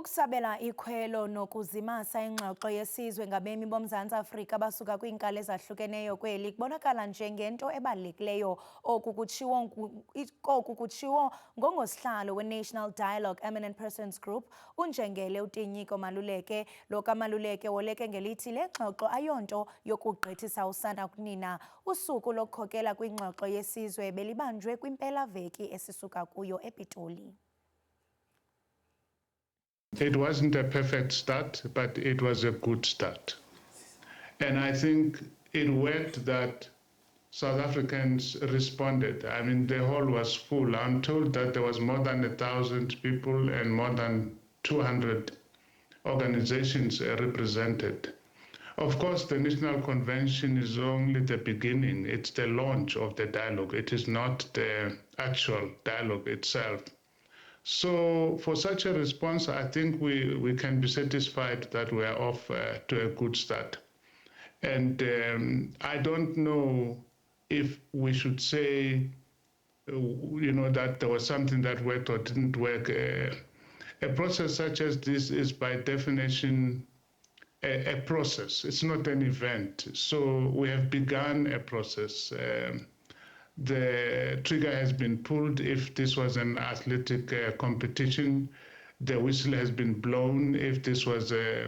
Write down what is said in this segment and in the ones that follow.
Ukusabela ikhwelo nokuzimasa ingxoxo yesizwe ngabemi boMzantsi Afrika abasuka kwiinkalo ezahlukeneyo kweli kubonakala njengento ebalulekileyo. Oku kutshiwo ngongosihlalo we-National Dialogue Eminent Persons Group uNjengele Utinyiko Maluleke. Lo kaMaluleke woleke ngelithi le ngxoxo ayonto yokugqithisa usana kunina. Usuku lokukhokela kwingxoxo yesizwe belibanjwe kwimpelaveki esisuka kuyo ePitoli. It wasn't a perfect start, but it was a good start. And I think it worked that South Africans responded. I mean, the hall was full. I'm told that there was more than 1,000 people and more than 200 organizations represented. Of course, the National Convention is only the beginning. It's the launch of the dialogue. It is not the actual dialogue itself. So for such a response, I think we can be satisfied that we are off to a good start. And I don't know if we should say, that there was something that worked or didn't work. A process such as this is by definition a process. It's not an event. So we have begun a process. The trigger has been pulled. If this was an athletic competition, the whistle has been blown. If this was a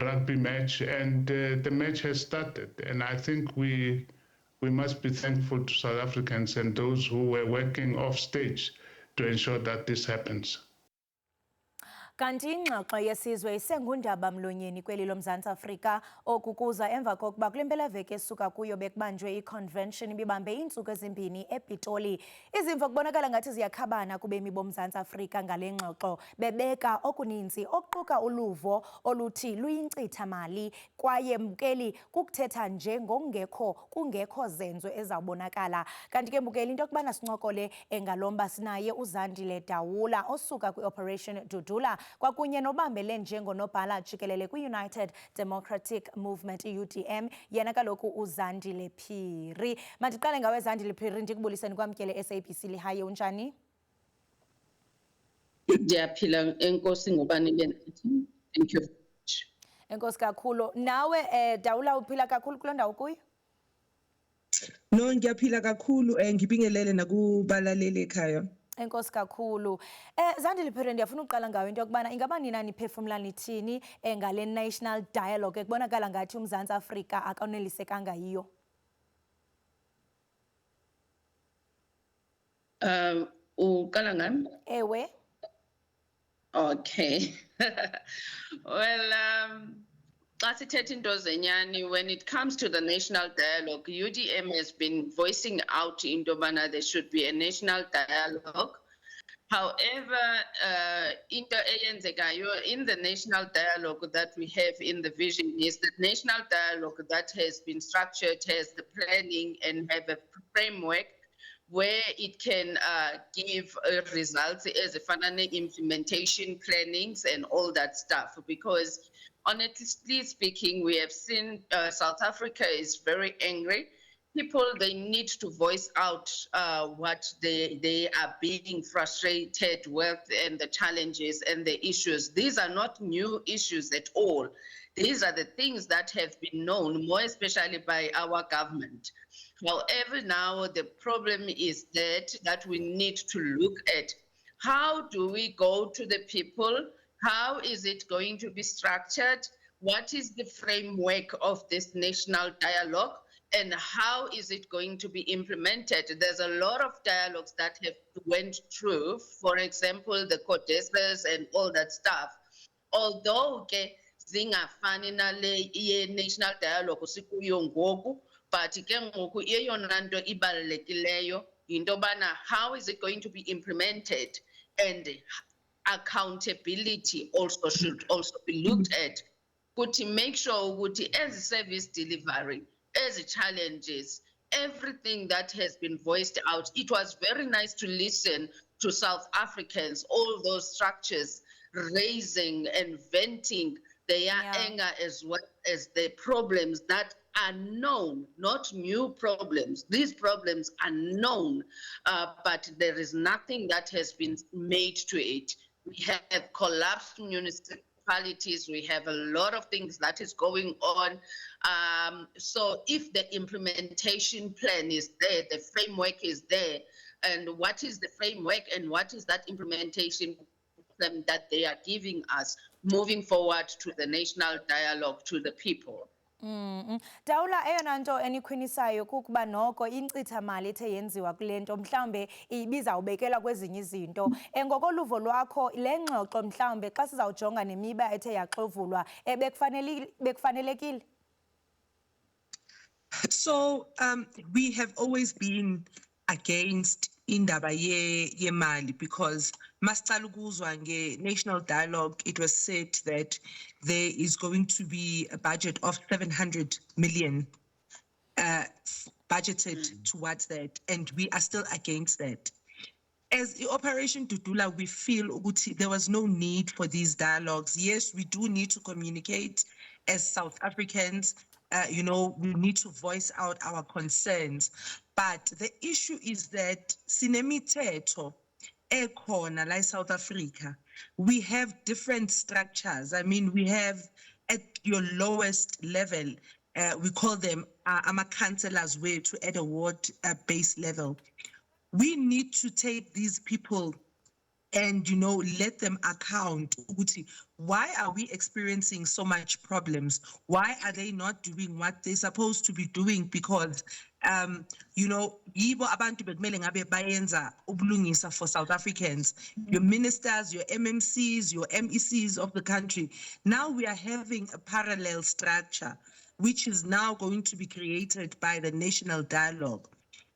rugby match, and the match has started. And I think we must be thankful to South Africans and those who were working off stage to ensure that this happens. Kanti ingxoxo yesizwe isengundaba mlonyeni kweli loMzantsi Afrika okukuza emva kokuba kule mpelaveki esuka kuyo bekubanjwe i-convention ibibambe iintsuku ezimbini ePitoli. Izimvo kubonakala ngathi ziyakhabana kubemi boMzantsi Afrika ngale ngxoxo, bebeka okuninzi okuquka uluvo oluthi luyinkcitha mali kwaye mbukeli kukuthetha nje kungekho zenzo ezawubonakala. Kanti ke mbukeli into yokubana sincokole engalomba sinaye uZandile Dawula osuka kwi-Operation Dudula kwakunye nobambele njengonobhala jikelele kwi-United Democratic Movement, UDM, yena kaloku uZandile Phiri. Mandiqale ngawe Zandile Phiri, ndikubuliseni kwamkele SABC Lihaye, unjani? Ndiyaphila enkosi ngubani benathi. Thank you. Enkosi kakhulu. Nawe Dawula uphila kakhulu kuloo ndawo kuyo? No, ngiyaphila kakhulu, ngibingelele nakubalaleli ekhaya. Enkosi kakhulu. Zandile Phiri, ndiyafuna uqala ngawe into yokubana ingaba nina niphefumla nithini ngale National Dialogue ekubonakala ngathi uMzantsi Afrika akanelisekanga yiyo? Uqala ngami? Ewe. Okay. Well, xa sithetha into zenyani, when it comes to the national dialogue, UDM has been voicing out into yobana there should be a national dialogue. However, into eyenzekayo in the national dialogue that we have in the vision is that national dialogue that has been structured has the planning and have a framework where it can give results as a final implementation plannings and all that stuff. Because honestly speaking, we have seen South Africa is very angry. People, they need to voice out what they are being frustrated with and the challenges and the issues. These are not new issues at all. These are the things that have been known, more especially by our government. However, now the problem is that we need to look at how do we go to the people? How is it going to be structured? What is the framework of this national dialogue? And how is it going to be implemented? There's a lot of dialogues that have went through, for example, the CODESAs and all that stuff. Although zingafani nale national dialogue sikuyo ngoku, but ke ngoku eyona nto ibalulekileyo yinto yobana how is it going to be implemented, and accountability also should also be looked at. To make sure ukuthi as service delivery, as challenges, everything that has been voiced out, it was very nice to listen to South Africans, all those structures raising and venting their anger as well as the problems that are known, not new problems. These problems are known, but there is nothing that has been made to it. We have collapsed municipalities. We have a lot of things that is going on. So if the implementation plan is there, the framework is there, and what is the framework and what is that implementation plan that they are giving us moving forward to the national dialogue to the people? Dawula, eyona nto enikhwinisayo kukuba noko inkcitha mali ethe yenziwa kule nto mhlawumbe ibizawubekelwa kwezinye izinto. Ngokoluvo lwakho le ngxoxo mhlawumbe xa sizawujonga nemiba ethe yaxovulwa bekufanelekile? So we have always been against indaba yemali because masicala ukuzwa nge-national dialogue, it was said that there is going to be a budget of 700 million budgeted towards that, and we are still against that. As the Operation Dudula, we feel ukuthi there was no need for these dialogues. Yes, we do need to communicate as South Africans. You know, we need to voice out our concerns. But the issue is that sinemithetho ekhona la South Africa. We have different structures. I mean, we have at your lowest level, we call them ama-councillors wethu at a ward-based level. We need to take these people and, you know, let them account. Why are we experiencing so much problems? Why are they not doing what they're supposed to be doing? Because, you know, yibo abantu bekumele ngabe bayenza ubulungisa for South Africans, your ministers, your MMCs, your MECs of the country. Now we are having a parallel structure, which is now going to be created by the National Dialogue.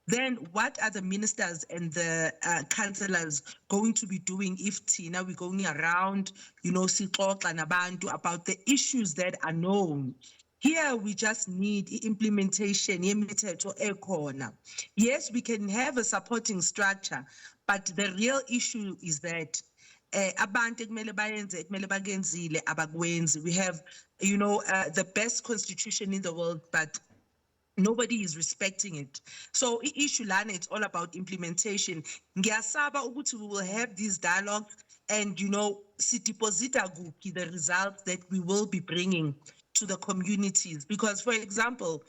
Then what are the ministers and the councillors going to be doing if Tina, we're going around, you know, sixoxa nabantu about the issues that are known? Here we just need implementation yemithetho ekhona. Yes, we can have a supporting structure, but the real issue is that abantu ekumele bayenze ekumele bakenzile abakwenzi. We have, you know, the best constitution in the world, but nobody is respecting it. So issue lana, it's all about implementation. Ngiyasaba ukuthi we will have these dialogues and, you know, sideposita kuphi the results that we will be bringing to the communities. Because, for example,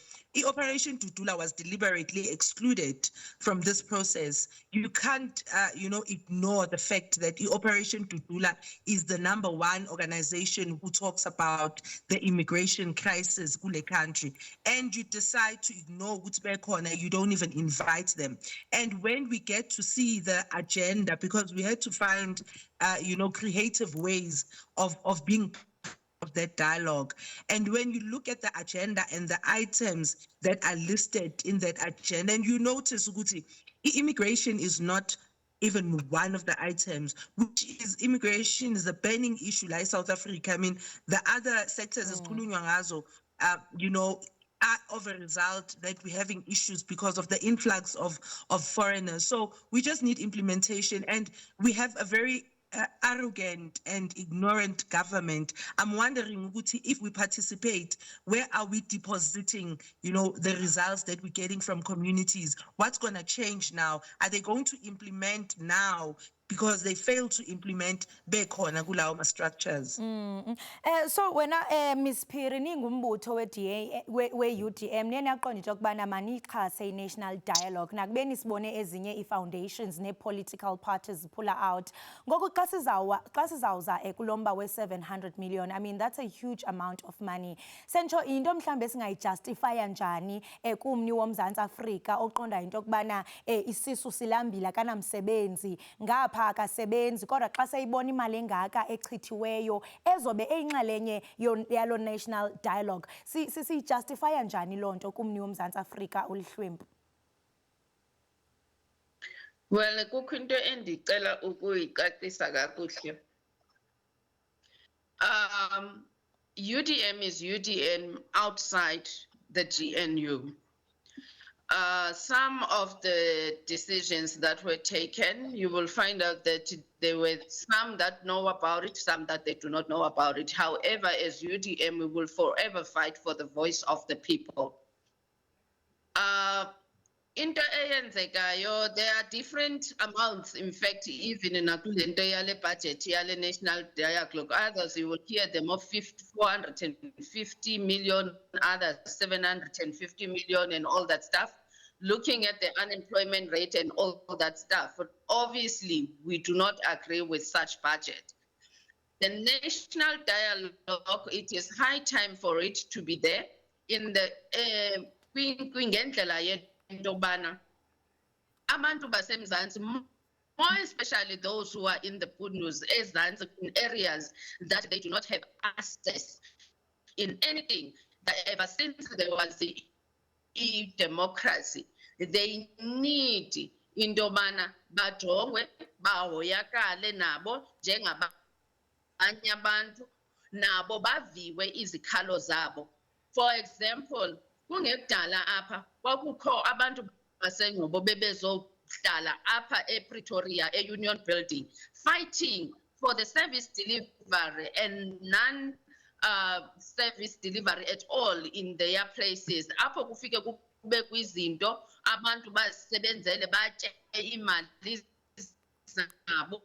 Operation Dudula was deliberately excluded from this process. You can't, you know, ignore the fact that Operation Dudula is the #1 organization who talks about the immigration crisis in the country. And you decide to ignore Utsbekhona, you don't even invite them. And when we get to see the agenda, because we had to find, you know, creative ways of being of that dialogue. And when you look at the agenda and the items that are listed in that agenda, and you notice ukuthi immigration is not even one of the items, which is immigration is a burning issue like South Africa. I mean, the other sectors is khulunywa ngazo, you know, are of a result that we're having issues because of the influx of foreigners. So we just need implementation, and we have a very arrogant and ignorant government. I'm wondering if we participate, where are we depositing, you know, the results that we're getting from communities? What's going to change now? Are they going to implement now? Because they failed to implement bekhona kulawo structures. So wena Ms Phiri ningumbutho we-UDM niye niyaqonda into yokubana maniyixhase i-national dialogue nakubeni sibone ezinye i-foundations ne-political parties ziphula out. Ngoku xa sizawuza kulomba we-700 million, I mean that's a huge amount of money. Sentsho into mhlambe singayijustifya njani kumni womZantsi Afrika oqonda into yokubana isisu silambile akanamsebenzi ngapha akasebenzi kodwa xa seyibona imali engaka echithiweyo ezobe eyinxalenye yalo national dialogue siyijustifya njani loo nto kumni womZantsi Afrika ulihlwempu? Well, kukho into endicela ukuyicacisa kakuhle. UDM is UDM outside the GNU. Some of the decisions that were taken, you will find out that there were some that know about it, some that they do not know about it. However, as UDM, we will forever fight for the voice of the people. into eyenzekayo, there are different amounts, in fact, even in the budget, yale national dialogue. Others, you will hear them of 450 million, others 750 million and all that stuff. Looking at the unemployment rate and all that stuff, but obviously we do not agree with such budget. The national dialogue, it is high time for it to be there in the kwingendlela yento yobana abantu baseMzantsi, more especially those who are in the Pundus, in areas that they do not have access in anything. That ever since there was the democracy, they need into yobana bajongwe, bahoyakale nabo njengabanye abantu, nabo baviwe izikhalo zabo. For example, kungekudala apha kwakukho abantu baseNgcobo bebezohlala apha ePretoria eUnion Building fighting for the service delivery and non-service delivery at all in their places. Apho kufike kube kwizinto abantu basebenzele batye imali zabo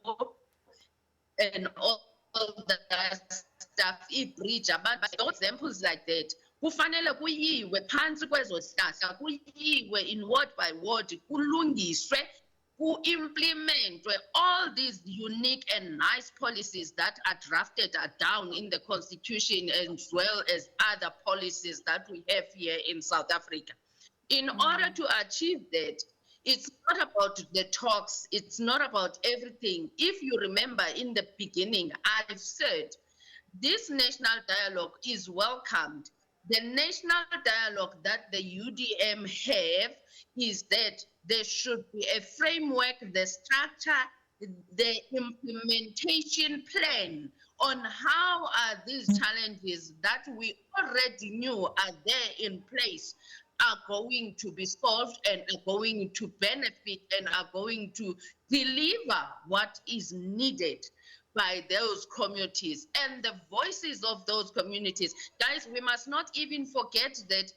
and all that stuff, i-bridge, examples like that. Kufanele kuyiwe phansi kwezo zihlahla, kuyiwe in ward by ward, kulungiswe, ku-implementwe all these unique and nice policies that are drafted down in the constitution, as well as other policies that we have here in South Africa. In order to achieve that, it's not about the talks, it's not about everything. If you remember in the beginning, I've said this national dialogue is welcomed. The national dialogue that the UDM have is that there should be a framework, the structure, the implementation plan on how are these challenges that we already knew are there in place are going to be solved and are going to benefit and are going to deliver what is needed by those communities and the voices of those communities. Guys, we must not even forget that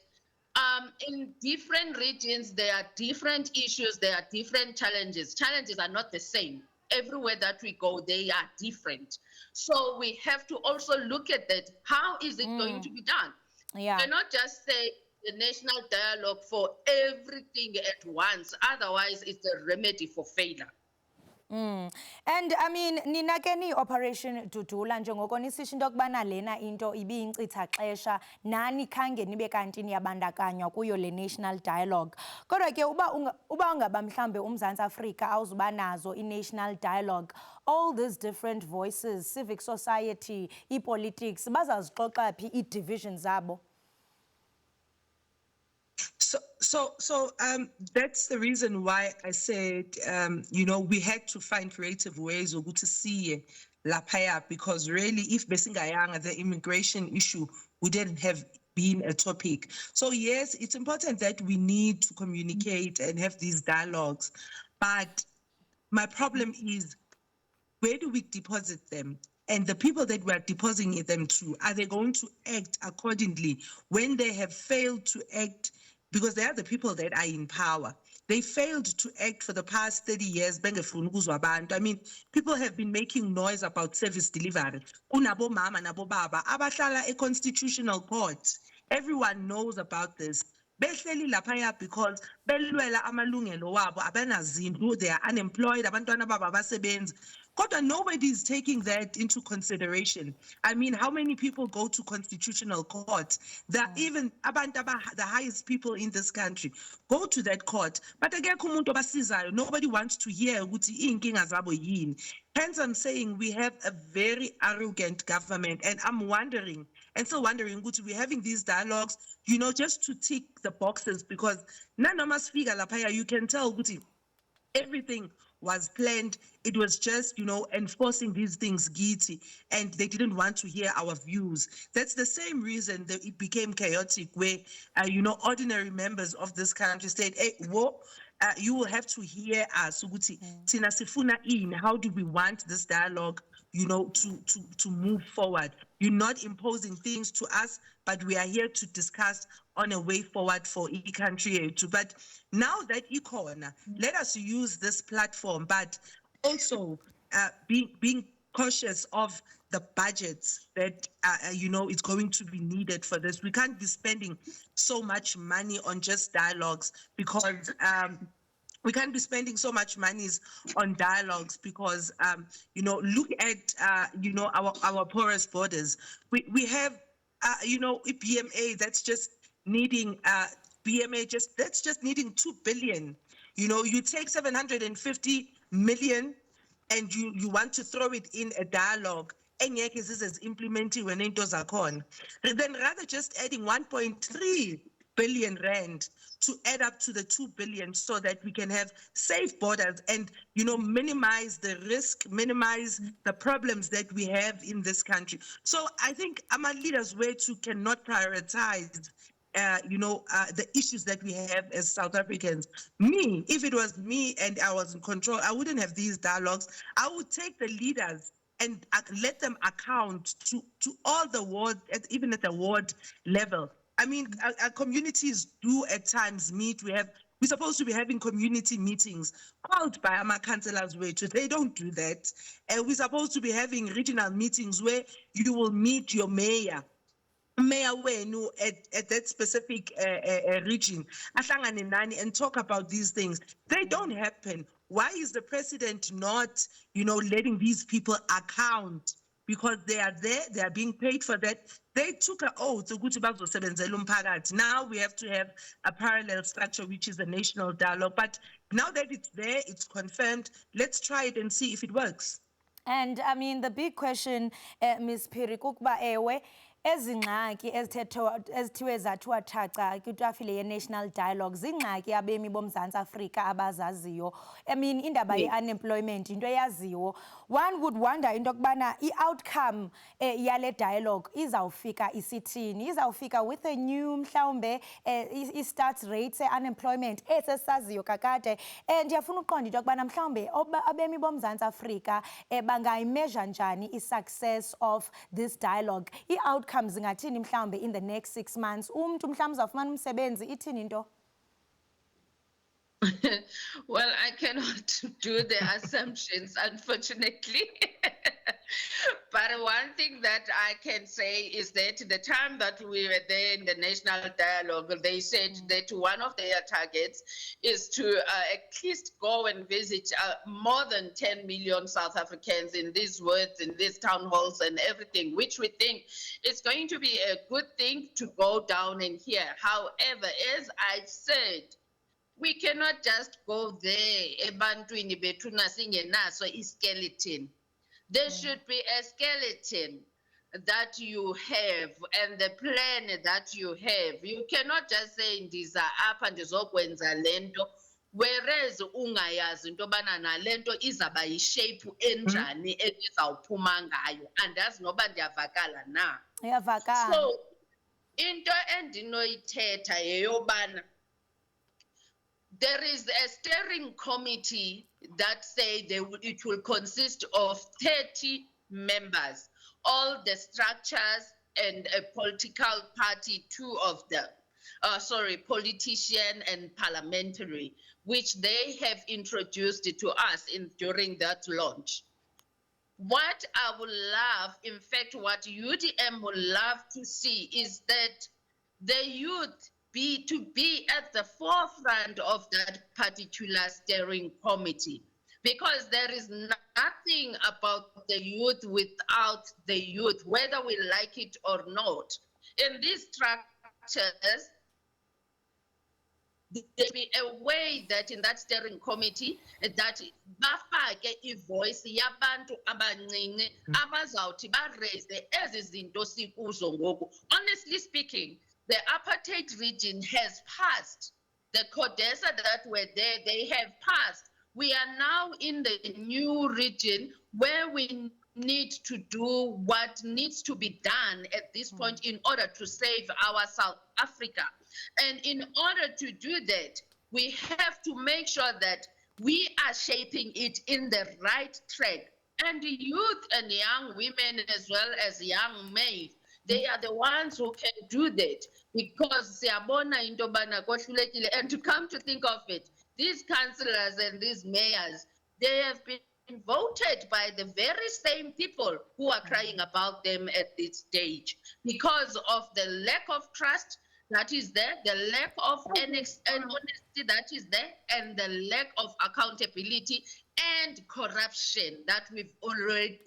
in different regions, there are different issues, there are different challenges. Challenges are not the same. Everywhere that we go, they are different. So we have to also look at that. How is it going to be done? Yeah. We cannot just say the national dialogue for everything at once. Otherwise, it's a remedy for failure. And I mean, nina ke ni Operation Dudula njengoko nisisho into yokubana lena into ibiyinkcitha xesha nani khange nibe kanti niyabandakanywa kuyo le national dialogue. Kodwa ke uba ungaba mhlambe uMzantsi Afrika awuzuba nazo i-national dialogue, all these different voices, civic society, i-politics, bazazixoxa phi i-divisions zabo? So that's the reason why I said, you know, we had to find creative ways to see laphaya, because really, if besingayanga, the immigration issue wouldn't have been a topic. So yes, it's important that we need to communicate and have these dialogues, but my problem is, where do we deposit them? And the people that we're depositing them to, are they going to act accordingly when they have failed to act? Because they are the people that are in power. They failed to act for the past 30 years. I mean, people have been making noise about service delivery. Kunabo mama nabo baba abahlala a constitutional court. Everyone knows about this. Behleli laphaya because belwela amalungelo wabo, abanazindlu, they are unemployed, abantwana babo abasebenzi. Kodwa nobody is taking that into consideration. I mean, how many people go to constitutional court? That even the highest people in this country go to that court. But again, nobody wants to hear ukuthi inkinga zabo yini. Hence, I'm saying we have a very arrogant government, and I'm wondering, and still wondering, we're having these dialogues, you know, just to tick the boxes, because nanoma sifika laphaya, you can tell ukuthi everything was planned. It was just, you know, enforcing these things, Giti, and they didn't want to hear our views. That's the same reason that it became chaotic, where, you know, ordinary members of this country said, hey, whoa, you will have to hear us. Tina sifuna in. How do we want this dialogue to move forward. You're not imposing things to us, but we are here to discuss on a way forward for country too. But now that ikhona, let us use this platform, but also being cautious of the budgets that it's going to be needed for this. We can't be spending so much money on just dialogues because we can't be spending so much money on dialogues because look at our porous borders. We have BMA that's just needing that's just needing 2 billion. You take 750 million and you want to throw it in a dialogue, engeke zize implementiwe nento zakhona, then rather just adding 1.3 billion rand to add up to the 2 billion so that we can have safe borders and minimize the risk, minimize the problems that we have in this country. So I think our leaders were to cannot prioritize the issues that we have as South Africans. Me, if it was me and I was in control, I wouldn't have these dialogues. I would take the leaders and let them account to all the ward, even at the ward level. I mean, our communities do at times meet. We're supposed to be having community meetings called by our councillors. They don't do that. And we're supposed to be having regional meetings where you will meet your mayor wenu at that specific region, and talk about these things. They don't happen. Why is the president not, letting these people account? Because they are there, they are being paid for that. They took an oath. Now we have to have a parallel structure, which is a national dialogue. But now that it's there, it's confirmed. Let's try it and see if it works. And I mean, the big question, Ms. Phiri, kukuba ewe, ezingxaki ezithiwe zathiwa thaca kwitafile ye-national dialogue zingxaki abemi boMzantsi Afrika abazaziyo. I mean, indaba ye-unemployment into eyaziwo. One would wonder into yokubana i-outcome yale dialogue izawufika isithini, izawufika with a new mhlawumbe i-start rate se-unemployment esesaziyo kakade. Ndiyafuna uqonda into yokubana mhlawumbe abemi boMzantsi Afrika bangayimeasure njani i-success of this dialogue, i-outcome zingathini mhlawumbe in the next 6 months. Umntu mhlawumbe uzawufumana umsebenzi, ithini into? Well, I cannot do the assumptions, unfortunately. But one thing that I can say is that the time that we were there in the national dialogue, they said that one of their targets is to at least go and visit more than 10 million South Africans in these words, in these town halls and everything, which we think is going to be a good thing to go down and hear. However, as I've said, we cannot just go there, ebantwini bethu nasingenaso iskeleton. There should be a skeleton that you have and the plan that you have. You cannot just say ndiza apha ndizokwenza lento, whereas ungayazi into yobana nalento izaba yishape enjani ezizawuphuma ngayo. Andazi noba ndiyavakala na. Iyavakala. So into endinoyithetha yeyobana there is a steering committee that say it will consist of 30 members, all the structures and a political party, 2 of them. Politician and parliamentary, which they have introduced to us during that launch. What I would love, in fact, what UDM would love to see is that the youth to be at the forefront of that particular steering committee, because there is nothing about the youth without the youth, whether we like it or not. In these structures, there be a way that in that steering committee that bafake ivoice yabantu abancinci abazawuthi baraise ezi zinto sikuzo ngoku. Honestly speaking, the apartheid region has passed. The CODESA that were there, they have passed. We are now in the new region where we need to do what needs to be done at this point in order to save our South Africa. And in order to do that, we have to make sure that we are shaping it in the right track. And the youth and young women as well as young males, they are the ones who can do that because siyabona into yobana kohlulekile. And to come to think of it, these councillors and these mayors, they have been voted by the very same people who are crying about them at this stage because of the lack of trust that is there, the lack of honesty that is there, and the lack of accountability and corruption that we've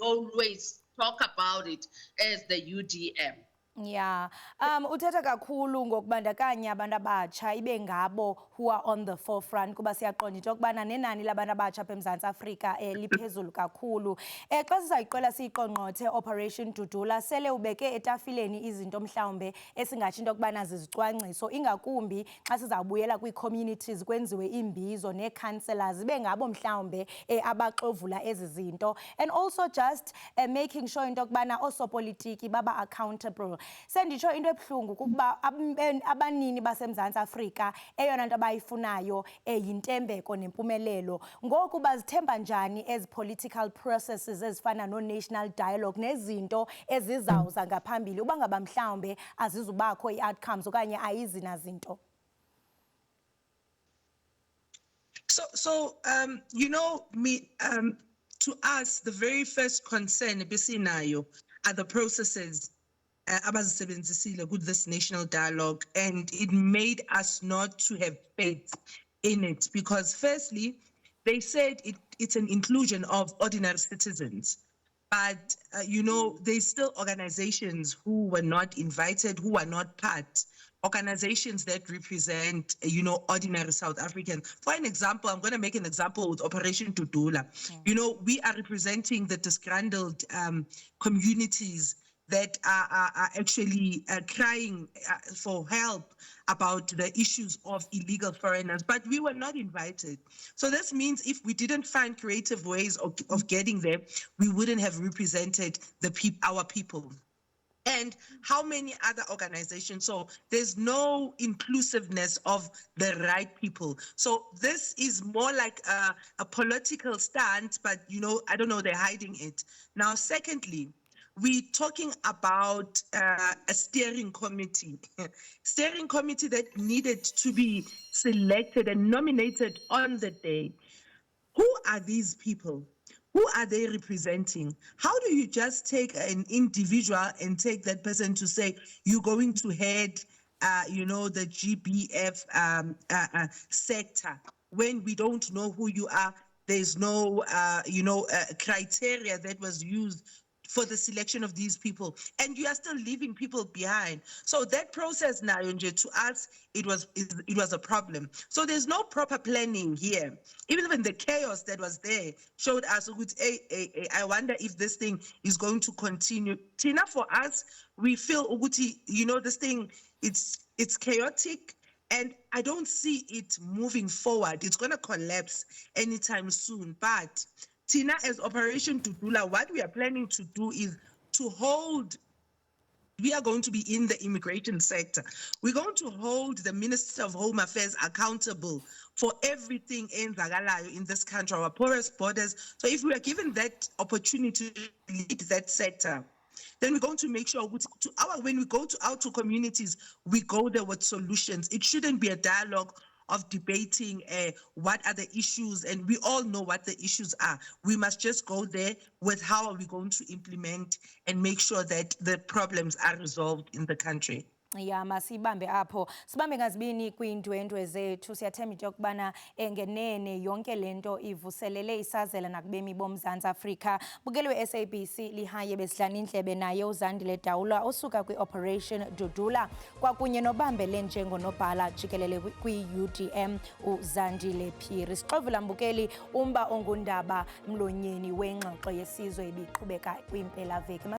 always talk about it as the UDM. Yeah. Uthetha kakhulu ngokubandakanya abantu abatsha ibe ngabo who are on the forefront kuba siyaqonda into yokubana nenani labantu abatsha apha eMzantsi Afrika liphezulu kakhulu. Xa sizayiqela siyiqongqothe Operation Dudula sele ubeke etafileni izinto mhlawumbe esingatsho into yokubana zizicwangciso ingakumbi xa sizawubuyela kwii-communities kwenziwe imbizo nee-councillors ibe ngabo mhlawumbe abaxovula ezi zinto, and also just making sure into yokubana oosopolitiki baba accountable. Senditsho into ebuhlungu kukuba abanini baseMzantsi Afrika eyona nto abayifunayo yintembeko nempumelelo. Ngoku bazithemba njani ezi political processes ezifana no-national dialogue nezinto ezizawuza ngaphambili uba ngaba mhlawumbe azizubakho ii-outcomes okanye ayizi nazinto? So you know, to us, the very first concern besinayo are the processes abazisebenzisile with this national dialogue, and it made us not to have faith in it because firstly, they said it's an inclusion of ordinary citizens. But, you know, there's still organizations who were not invited, who are not part, organizations that represent, you know, ordinary South Africans. For an example, I'm going to make an example with Operation Dudula. You know, we are representing the disgruntled communities that are actually crying for help about the issues of illegal foreigners, but we were not invited. So this means if we didn't find creative ways of getting there, we wouldn't have represented our people. And how many other organizations? So there's no inclusiveness of the right people. So this is more like a political stance, but, you know, I don't know, they're hiding it. Now, secondly, we're talking about a steering committee, steering committee that needed to be selected and nominated on the day. Who are these people? Who are they representing? How do you just take an individual and take that person to say, you're going to head, you know, the GBF sector when we don't know who you are? There's no, you know, criteria that was used for the selection of these people, and you are still leaving people behind. So that process now, to us, it was a problem. So there's no proper planning here. Even the chaos that was there showed us, I wonder if this thing is going to continue. Tina, for us, we feel, you know, this thing, it's chaotic, and I don't see it moving forward. It's going to collapse anytime soon, but Tina, as Operation Dudula, what we are planning to do is to hold, we are going to be in the immigration sector. We're going to hold the Minister of Home Affairs accountable for everything in this country, our porous borders. So if we are given that opportunity to lead that sector, then we're going to make sure when we go out to communities, we go there with solutions. It shouldn't be a dialogue of debating what are the issues, and we all know what the issues are. We must just go there with how are we going to implement and make sure that the problems are resolved in the country. Ya masibambe apho sibambe ngazibini kwiindwendwe zethu siyathemba into yokubana engenene yonke lento ivuselele isazela nakubemi boMzantsi Afrika. Bukeliwe SABC lihaye besidlana indlebe naye uZandile Dawula osuka kwi-Operation Dudula kwakunye nobambele njengonobhala jikelele kwi-UDM uZandile Phiri. Sixovula mbukeli umba ongundaba mlonyeni wengxoxo yesizwe ibiqhubeka kwimpelaveki.